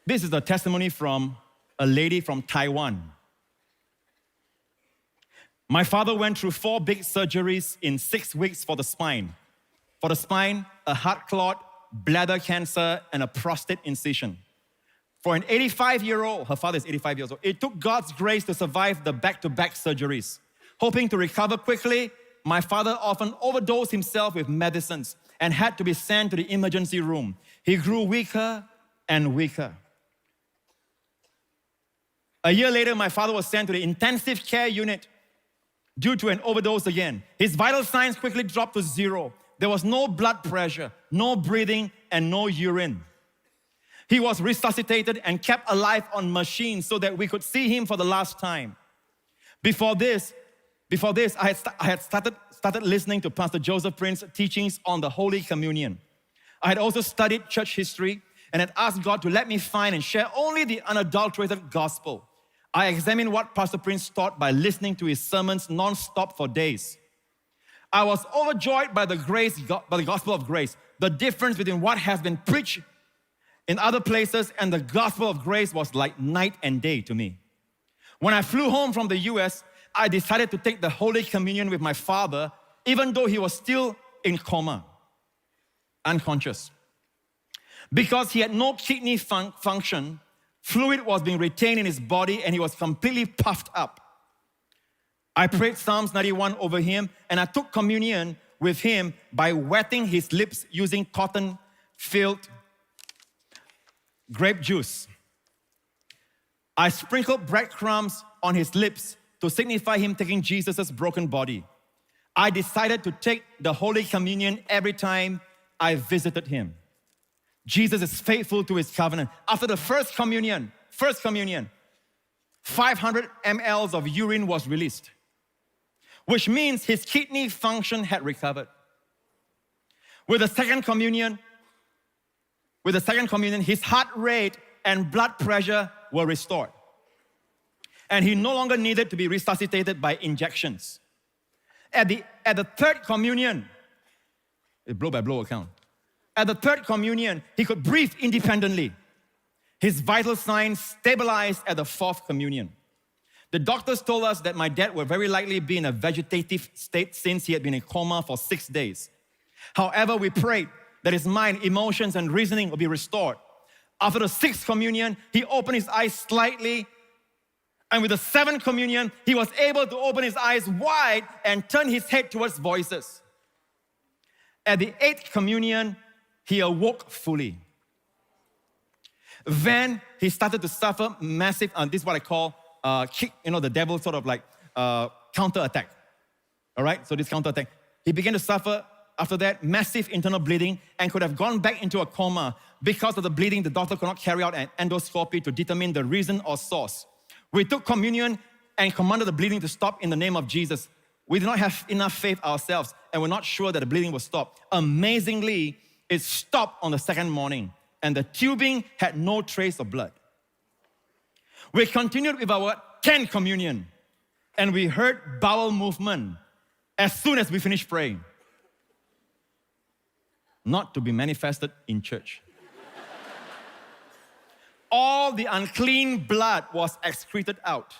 This is a testimony from a lady from Taiwan. My father went through 4 big surgeries in 6 weeks for the spine. For the spine, a heart clot, bladder cancer, and a prostate incision. For an 85-year-old, her father is 85 years old, it took God's grace to survive the back-to-back surgeries. Hoping to recover quickly, my father often overdosed himself with medicines and had to be sent to the emergency room. He grew weaker and weaker. A year later, my father was sent to the intensive care unit due to an overdose again. His vital signs quickly dropped to 0. There was no blood pressure, no breathing, and no urine. He was resuscitated and kept alive on machines so that we could see him for the last time. Before this, I had started listening to Pastor Joseph Prince's teachings on the Holy Communion. I had also studied church history and had asked God to let me find and share only the unadulterated gospel. I examined what Pastor Prince taught by listening to his sermons non-stop for days. I was overjoyed by the gospel of grace. The difference between what has been preached in other places and the gospel of grace was like night and day to me. When I flew home from the US, I decided to take the Holy Communion with my father, even though he was still in coma, unconscious. Because he had no kidney function, fluid was being retained in his body and he was completely puffed up. I prayed Psalms 91 over him and I took communion with him by wetting his lips using cotton-filled grape juice. I sprinkled breadcrumbs on his lips to signify him taking Jesus' broken body. I decided to take the Holy Communion every time I visited him. Jesus is faithful to his covenant. After the first communion, 500 mL of urine was released, which means his kidney function had recovered. With the second communion, his heart rate and blood pressure were restored. And he no longer needed to be resuscitated by injections. At the third communion, a blow-by-blow account. At the third communion, he could breathe independently. His vital signs stabilized at the fourth communion. The doctors told us that my dad would very likely be in a vegetative state since he had been in coma for 6 days. However, we prayed that his mind, emotions, and reasoning would be restored. After the sixth communion, he opened his eyes slightly, and with the seventh communion, he was able to open his eyes wide and turn his head towards voices. At the eighth communion, he awoke fully. Then he started to suffer massive, this is what I call kick, the devil sort of like counter-attack. All right, so this counter-attack. He began to suffer, after that, massive internal bleeding and could have gone back into a coma. Because of the bleeding, the doctor could not carry out an endoscopy to determine the reason or source. We took communion and commanded the bleeding to stop in the name of Jesus. We did not have enough faith ourselves and we're not sure that the bleeding would stop. Amazingly, it stopped on the second morning and the tubing had no trace of blood. We continued with our 10th communion and we heard bowel movement as soon as we finished praying. Not to be manifested in church. All the unclean blood was excreted out.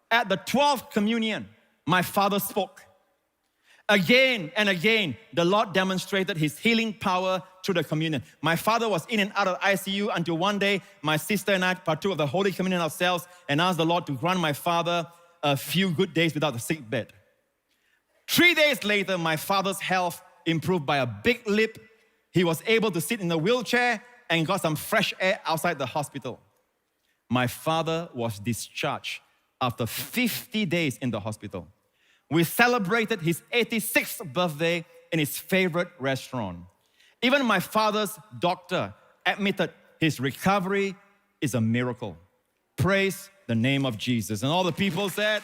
At the 12th communion, my father spoke. Again and again, the Lord demonstrated his healing power through the communion. My father was in and out of ICU until one day, my sister and I partook of the Holy Communion ourselves and asked the Lord to grant my father a few good days without a sick bed. 3 days later, my father's health improved by a big leap. He was able to sit in a wheelchair and got some fresh air outside the hospital. My father was discharged after 50 days in the hospital. We celebrated his 86th birthday in his favorite restaurant. Even my father's doctor admitted his recovery is a miracle. Praise the name of Jesus. And all the people said,